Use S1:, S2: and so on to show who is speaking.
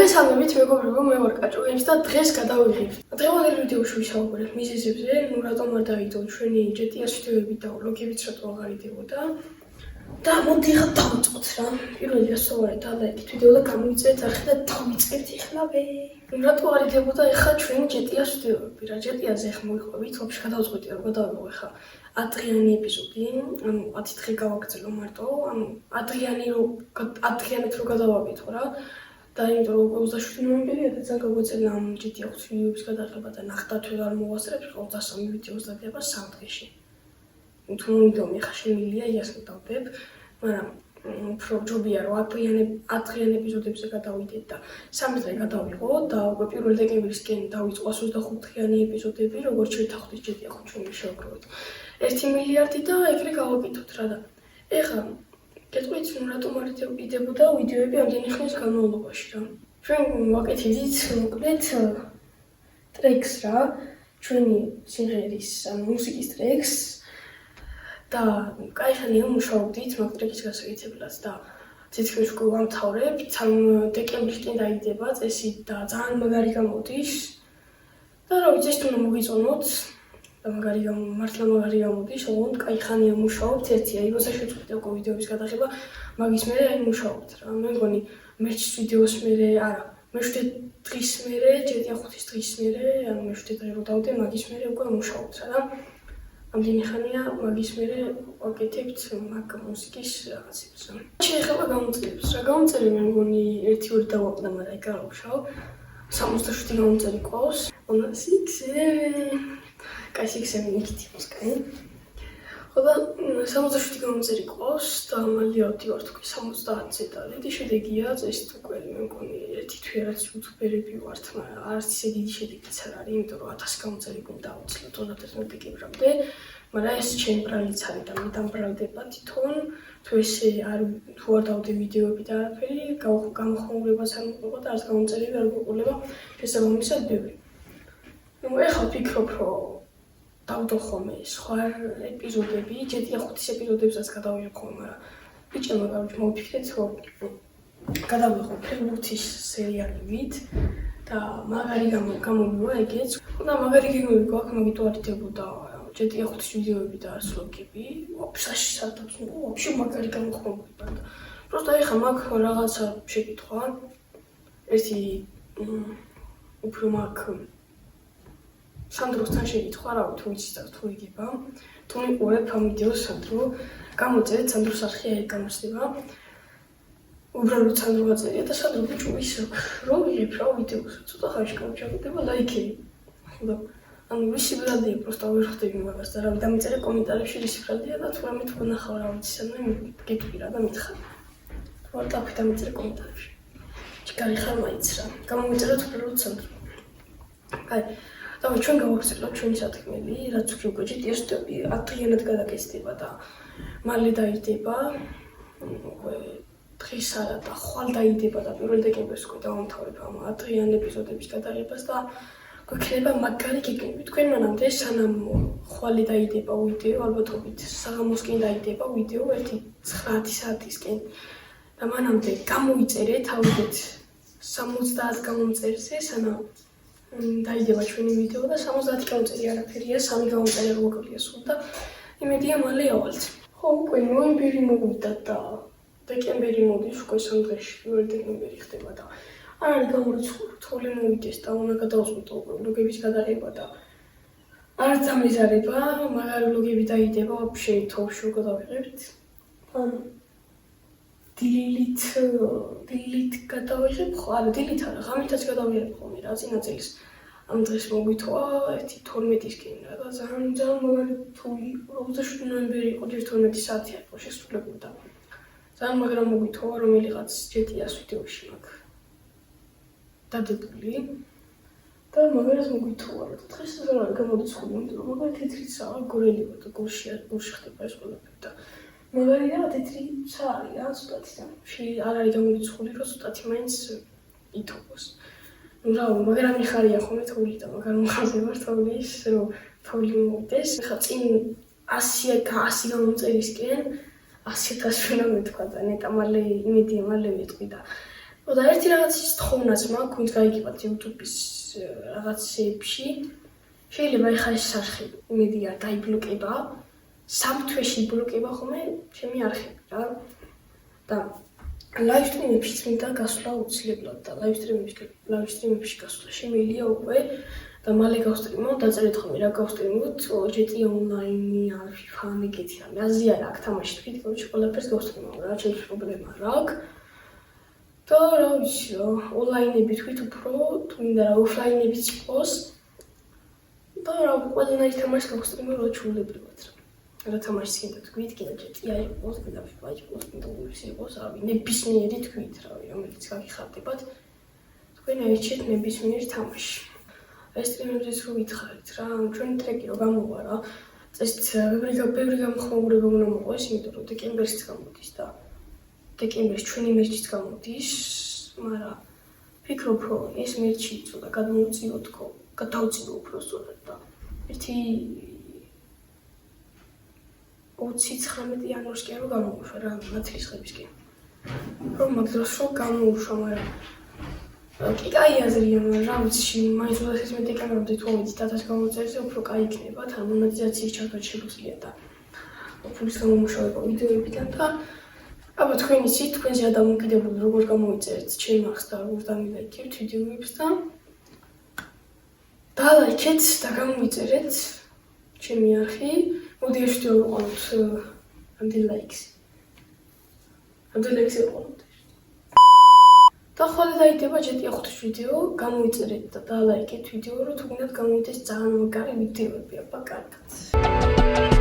S1: მოგესალმებით მეგობრებო, მე ვარ კაჭოებს და დღეს გადავიღებთ. დღევანდელ ვიდეოში ვისაუბრებ მიზეზებზე, რატომ არ დაიდო ჩვენი GTA ვიდეოები და ვლოგებიც რატომ აღარ იდებოდა. და მოდი ახლა დავიწყოთ რა. პირველი ასოვარეთ და ლაიქით ვიდეო და გამოვიწერეთ არხი და დავიწყებთ ეხლავე. რატომ არ იდებოდა ახლა ჩვენი GTA ვიდეოები? რა GTA-ზე ახლა მოვიყვებით, ვაფშე გადავწყვიტე რომ გადავიღო ახლა ადრიანი ეპიზოდი, ანუ 10 დღე გავაგრძელო მარტო, ანუ ადრიანად რო გადავაკეთო რა. და იმიტომ რომ 27 ნოემბერია და ძალიან გაგვეწელა ამ GTA 5 ვიდეოების გადაღება და ნახდათ ვერ არ მოვასწრებს 23 ვიდეოს დაგება 3 დღეში. თუ მომდომ ახლა შემილია იას დავდებ, მაგრამ უფრო ჯობია რომ ადრიან ეპიზოდებზე გადავიდეთ და 3 დღე გადავიღო და უკვე 1 დეკემბრისკენ დავიწყო 25 დღიანი ეპიზოდები, როგორც შევთანხმდით GTA 5 ჩვენი შევგროვოთ 1 მილიარდი და ეგრე გავაკეთოთ რა და ეხლა გეტყვით რატომ არ იდებოდა ვიდეოები ამდენი ხნის განმავლობაში რა. ჩვენ ვაკეთებდით მოკლედ ტრეკს რა, ჩვენი სიმღერის მუსიკის ტრეკს და კაიხანია მუშაობდით მაგ ტრეკის გასაკეთებლად და თითქმის უკვე ვამთავრებთ, 3 დეკემბრისკენ დაიდება წესი და ძალიან მაგარი გამოდის და რა ვიცი ეს თუნდა მოგიწონოთ და მართლა მაგარი გამოდის, ოღონდ კაიხანია მუშაობთ, ერთია იბოზე შეწყვეტე უკვე ვიდეოების გადაღება, მაგის მერე აი მუშაობთ რა. მე მგონი მერჩის ვიდეოს მერე არა, მე-7 დღის მერე, GTA 5-ის დღის მერე, ანუ მე-7 დღე რო დავდე, მაგის მერე უკვე მუშაობთ რა და ამდენი ხანია მაგის მერე ვაკეთებთ მაგ მუსიკის რაღაცებს რა. შეეხება გამოწერებს რა, გამოწერე მე მგონი 1-2 დავაყდა, მაგრამ აი გარავშავ 67 გამოწერი ყავს, 6 კაი იქით იყოს კაი. ხოდა 67 გამოწერი ყავს და მალე ავდივარ თქო 70-ზე და დიდი შედეგია წესით უკვე მე მგონი ერთი თვე რაც იუთუბერები ვართ, მაგრამ არც ისე დიდი შედეგიც არ არის, იმიტომ რომ 1000 გამოწერი გვინდა დავუცლოთ 31 დეკემბრამდე, მაგრამ ეს ჩემი ბრალიც არის და მე დამბრალდება თვითონ, თუ ესე თუ არ დავდე ვიდეოები და არაფერი, გამოხმაურებას არ მოყვება და არც გამოწერები არ გვეყოლება შესაბამისად ბევრი. ნუ ეხლა ვფიქრობ რომ დავდო ხოლმე სხვა ეპიზოდები, GTA 5-ის ეპიზოდებსაც გადავიღებ ხოლმე, მაგრამ ბიჭებმა მოვიფიქრეთ, რომ გადავიღო ფეხბურთის სერიალივით და მაგარი გამომივა ეგეც. და მაგარი გეგმები გვაქვს, მაგით არ იდებოდა GTA 5-ის ვიდეოები და არც ვლოგები. ვაფშე სადაც ვაფშე მაგარი გამოხმაურება და პროსტა ეხლა მაგ რაღაცა შეკითხვა. ერთი უფრო მაგ სანდროსთან შეკითხვა, რა თუ ვიცი და თუ იგება, თუ მიყურებ ამ ვიდეოს სანდრო, გამოწერეთ სანდროს არხი აი გამოსდება. უბრალოდ სანდრო გაწერია და სანდრო ბიჭო ისე რომ ვიღებ რა ვიდეოს, ცოტა ხანში გავჩაგდება ლაიქები. ხოდა ანუ ვისი ბრალდია, პროსტა ვერ ხვდები მაგას და რავი დამიწერე კომენტარებში ვისი ბრალდია და თუ რამე თქვენ ახლა რა ვიცი, სანამ გეტყვი რა და მითხარ. თუ არ დავხი დამიწერე კომენტარებში. ჩიგარი ხარ მაინც რა. გამომიწერეთ უბრალოდ სანდრო. აი და ჩვენ გავაგრძელებთ ჩვენი სათქმელი, რაც უკვე GTA ვიდეოები ადრიანად გადაკეთდება და მალე დაიდება. დღეს არა და ხვალ დაიდება და 1 დეკემბერს უკვე დავამთავრებ ამ ადრიან ეპიზოდების გადაღებას და გვექნება მაგარი გეგმები. თქვენ მანამდე სანამ ხვალე დაიდება ვიდეო, ალბათობით საღამოსკენ დაიდება ვიდეო 1-9 საათისკენ და მანამდე გამოვიწერეთ ავიდეთ 70 გამომწერზე, სანამ დაიდება ჩვენი ვიდეო და 70 გამოწერი არაფერია, 3 გამოწერი რო მოკლია სულ და იმედია მალე ავალთ. ხო, უკვე ნოემბერი მოვიდა და დეკემბერი მოდის უკვე 3 დღეში, 1 დეკემბერი ხდება და არ არის გამორიცხული, თოვლი მოვიდეს და უნდა გადავწყვიტო ვლოგების გადაღება და არც ამიზარება, მაგარი ვლოგები დაიდება, ვაფშე თოვში გადავიღებთ. ანუ დილით გადავიღებ, ხო, არა, დილით არა, ღამითაც გადავიღებ ხოლმე რა, წინა წელს ამ დღეს მოგვითოა 1-12-ისკენ რა და ძალიან მაგარი თული 27 ნოემბერი იყო, 12 საათი იყო შესრულებული და ძალიან მაგრამ მოგვითოა რომელიღაც GTA-ს ვიდეოში მაქვს დადებული და მაგარად მოგვითოა რა და დღეს რა გამოდიცხული, იმიტომ რომ მაგარი თეთრიცა გორელიო და გულში ხდება ეს ყველაფერი და მაგარი რა თეთრიცა არის რა ცოტათი და არ არის გამოდიცხული რომ ცოტათი მაინც ითხოვოს. ნუ რა მაგრამ მიხარია ხოლმე თოვლი და მაგარ მოხაზე ვარ თოვლის რომ თოვლი მოვიდეს. ხა წინ 100 გამოწერისკენ 100,000 ვენა მეთქვა და ნეტა მალე იმედია მალე ვიტყვი და და ერთი რაღაცის თხოვნაც მაქვს, ვინც გაიგებათ YouTube-ის რაღაცებში. შეიძლება ეხლა ეს არხი იმედია დაიბლოკება. 3 თვეში იბლოკება ხოლმე ჩემი არხები რა. და ლაივსტრიმებში მინდა გასვლა უცილებლად და ლაივსტრიმებში გასვლა შემიძლია უკვე და მალე გავსტრიმო, დაწერეთ ხოლმე რა გავსტრიმოთ, GTA Online ან FIFA ან ეგეთი რამე. აზია რა აქ თამაში თქვით, короче, ყველაფერს გავსტრიმო რა, ჩემს პრობლემა რა აქვს. და რა ვიცი რა, ონლაინები თქვით უფრო, თუ მინდა რა ოფლაინებიც იყოს. და რა ყველანაირ თამაშს გავსტრიმო რა ჩვეულებრივად რა. რა თამაშს გინდა თქვით, გინდა GTA იყოს, გინდა FIFA იყოს, გინდა UFC იყოს, რავი, ნებისმიერი თქვით, რავი, რომელიც გაგიხარდებათ. თქვენ აირჩიეთ ნებისმიერ თამაში. ეს სტრიმებზეც რო გითხარით რა, ჩვენი ტრეკი რო გამოვა რა. წესით ბევრი გამოხმაურება უნდა მოყვეს, იმიტომ რომ დეკემბერშიც გამოდის და დეკემბერში ჩვენი მერჩიც გამოდის, მაგრამ ფიქრობ რომ ეს მერჩი ცოტა გადავწიო უფრო სწორად და ერთი 29 იანვარისკენ რომ გამოვუშვა რა, ნათლისღებისკენ. რომ მაგ დროს რომ გამოვუშვა, მაგრამ კი კაი აზრია, რა ვიცი, მაინც 31 დეკემბრამდე თუ ამით დათას გამოწერზე უფრო კაი იქნება, თან მონეტიზაციის ჩართვა შეგვიძლია და ფულის გამომუშავება ვიდეოებიდან და აბა თქვენ იცით, თქვენზე დამოკიდებული როგორ გამოიწერეთ ჩემ არხს და როგორ დამილაიქებთ ვიდეოებს და დალაიქეთ და გამოიწერეთ ჩემი არხი. მოდი ეს ვიდეო ვიყოლოთ ამდენ ლაიქს. ამდენ ლაიქს ვიყოლოთ. და ხოლმე დაიდება GTA 5 ვიდეო, გამოიწერეთ და დალაიქეთ ვიდეო, რომ თუ გინდათ გამოიდეს ძალიან მაგარი ვიდეოები, აბა კარგად.